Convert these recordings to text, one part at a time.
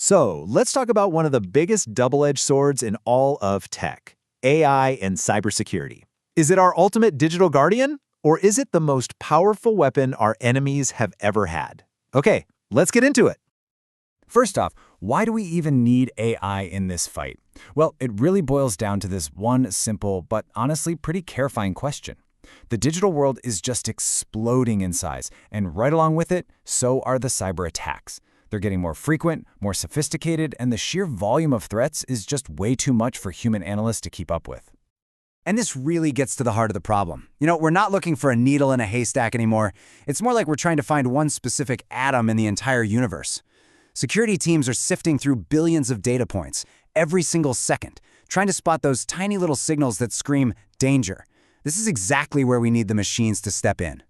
So, let's talk about one of the biggest double-edged swords in all of tech, AI and cybersecurity. Is it our ultimate digital guardian, or is it the most powerful weapon our enemies have ever had? Okay, let's get into it. First off, why do we even need AI in this fight? Well, it really boils down to this one simple, but honestly pretty terrifying question. The digital world is just exploding in size, and right along with it, so are the cyber attacks. They're getting more frequent, more sophisticated, and the sheer volume of threats is just way too much for human analysts to keep up with. And this really gets to the heart of the problem. We're not looking for a needle in a haystack anymore. It's more like we're trying to find one specific atom in the entire universe. Security teams are sifting through billions of data points every single second, trying to spot those tiny little signals that scream danger. This is exactly where we need the machines to step in.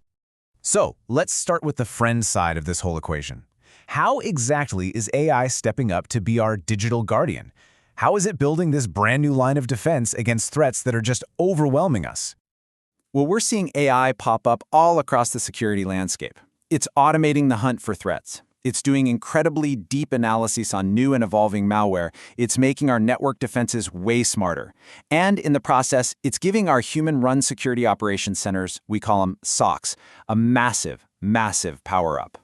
So, let's start with the friend side of this whole equation. How exactly is AI stepping up to be our digital guardian? How is it building this brand new line of defense against threats that are just overwhelming us? Well, we're seeing AI pop up all across the security landscape. It's automating the hunt for threats. It's doing incredibly deep analysis on new and evolving malware. It's making our network defenses way smarter. And in the process, it's giving our human-run security operations centers, we call them SOCs, a massive, massive power-up.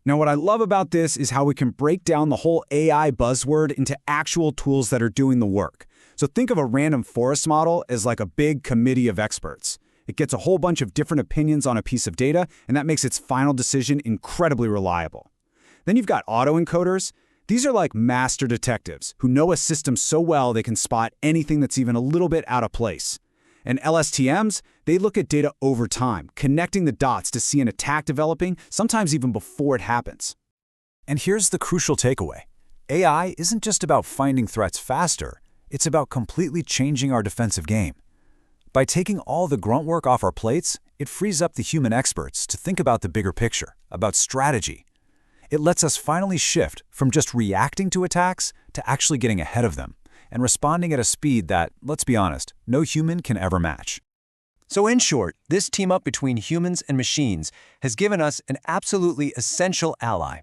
Now, what I love about this is how we can break down the whole AI buzzword into actual tools that are doing the work. So think of a random forest model as like a big committee of experts. It gets a whole bunch of different opinions on a piece of data, and that makes its final decision incredibly reliable. Then you've got autoencoders. These are like master detectives who know a system so well they can spot anything that's even a little bit out of place. And LSTMs, they look at data over time, connecting the dots to see an attack developing, sometimes even before it happens. And here's the crucial takeaway. AI isn't just about finding threats faster, it's about completely changing our defensive game. By taking all the grunt work off our plates, it frees up the human experts to think about the bigger picture, about strategy. It lets us finally shift from just reacting to attacks to actually getting ahead of them and responding at a speed that, let's be honest, no human can ever match. So in short, this team-up between humans and machines has given us an absolutely essential ally.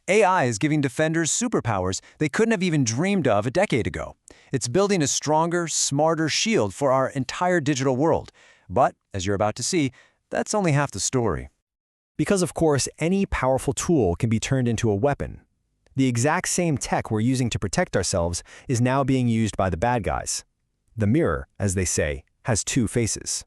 AI is giving defenders superpowers they couldn't have even dreamed of a decade ago. It's building a stronger, smarter shield for our entire digital world. But, as you're about to see, that's only half the story. Because, of course, any powerful tool can be turned into a weapon. The exact same tech we're using to protect ourselves is now being used by the bad guys. The mirror, as they say, has two faces.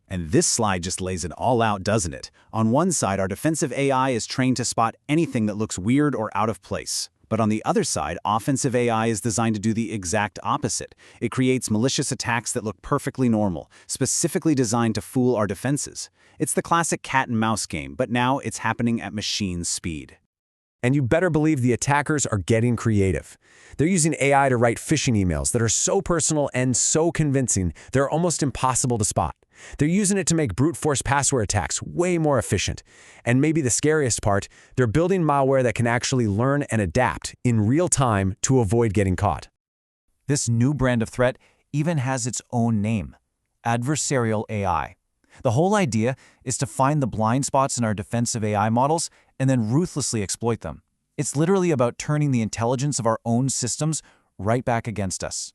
And this slide just lays it all out, doesn't it? On one side, our defensive AI is trained to spot anything that looks weird or out of place. But on the other side, offensive AI is designed to do the exact opposite. It creates malicious attacks that look perfectly normal, specifically designed to fool our defenses. It's the classic cat and mouse game, but now it's happening at machine speed. And you better believe the attackers are getting creative. They're using AI to write phishing emails that are so personal and so convincing, they're almost impossible to spot. They're using it to make brute force password attacks way more efficient. And maybe the scariest part, they're building malware that can actually learn and adapt in real time to avoid getting caught. This new brand of threat even has its own name, adversarial AI. The whole idea is to find the blind spots in our defensive AI models and then ruthlessly exploit them. It's literally about turning the intelligence of our own systems right back against us.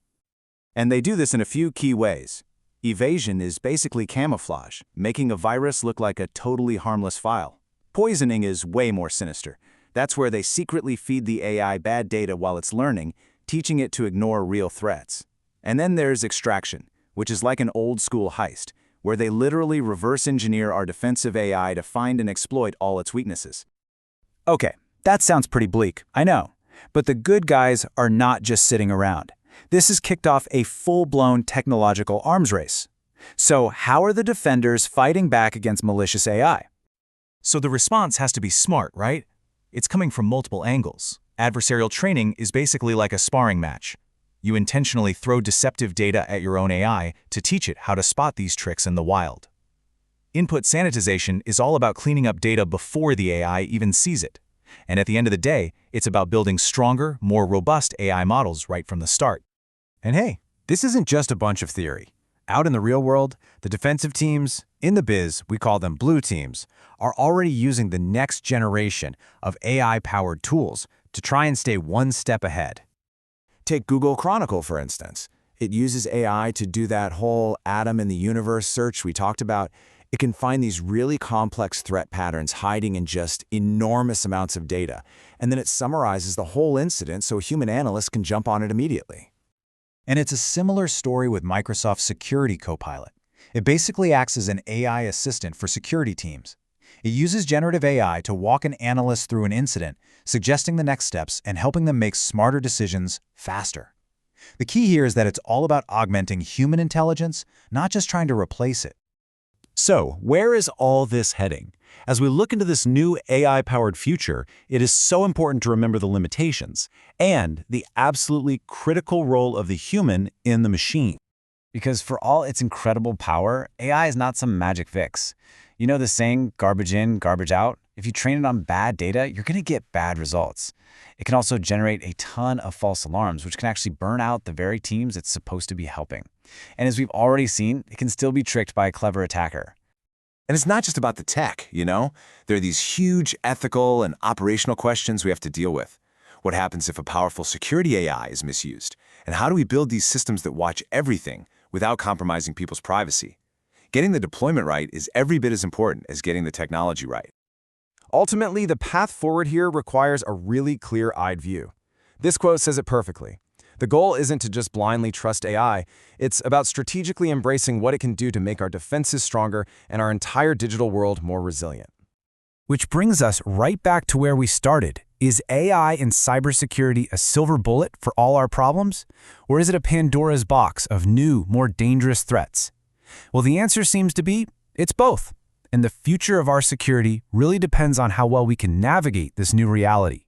And they do this in a few key ways. Evasion is basically camouflage, making a virus look like a totally harmless file. Poisoning is way more sinister. That's where they secretly feed the AI bad data while it's learning, teaching it to ignore real threats. And then there's extraction, which is like an old-school heist, where they literally reverse engineer our defensive AI to find and exploit all its weaknesses. Okay, that sounds pretty bleak, I know. But the good guys are not just sitting around. This has kicked off a full-blown technological arms race. So how are the defenders fighting back against malicious AI? So the response has to be smart, right? It's coming from multiple angles. Adversarial training is basically like a sparring match. You intentionally throw deceptive data at your own AI to teach it how to spot these tricks in the wild. Input sanitization is all about cleaning up data before the AI even sees it. And at the end of the day, it's about building stronger, more robust AI models right from the start. And hey, this isn't just a bunch of theory. Out in the real world, the defensive teams, in the biz, we call them blue teams, are already using the next generation of AI-powered tools to try and stay one step ahead. Take Google Chronicle, for instance. It uses AI to do that whole atom in the universe search we talked about. It can find these really complex threat patterns hiding in just enormous amounts of data, and then it summarizes the whole incident so a human analyst can jump on it immediately. And it's a similar story with Microsoft's Security Copilot. It basically acts as an AI assistant for security teams. It uses generative AI to walk an analyst through an incident, suggesting the next steps and helping them make smarter decisions faster. The key here is that it's all about augmenting human intelligence, not just trying to replace it. So, where is all this heading? As we look into this new AI-powered future, it is so important to remember the limitations and the absolutely critical role of the human in the machine. Because for all its incredible power, AI is not some magic fix. You know the saying, garbage in, garbage out? If you train it on bad data, you're going to get bad results. It can also generate a ton of false alarms, which can actually burn out the very teams it's supposed to be helping. And as we've already seen, it can still be tricked by a clever attacker. And it's not just about the tech, you know? There are these huge ethical and operational questions we have to deal with. What happens if a powerful security AI is misused? And how do we build these systems that watch everything without compromising people's privacy? Getting the deployment right is every bit as important as getting the technology right. Ultimately, the path forward here requires a really clear-eyed view. This quote says it perfectly. The goal isn't to just blindly trust AI, it's about strategically embracing what it can do to make our defenses stronger and our entire digital world more resilient. Which brings us right back to where we started. Is AI and cybersecurity a silver bullet for all our problems? Or is it a Pandora's box of new, more dangerous threats? Well, the answer seems to be, it's both. And the future of our security really depends on how well we can navigate this new reality.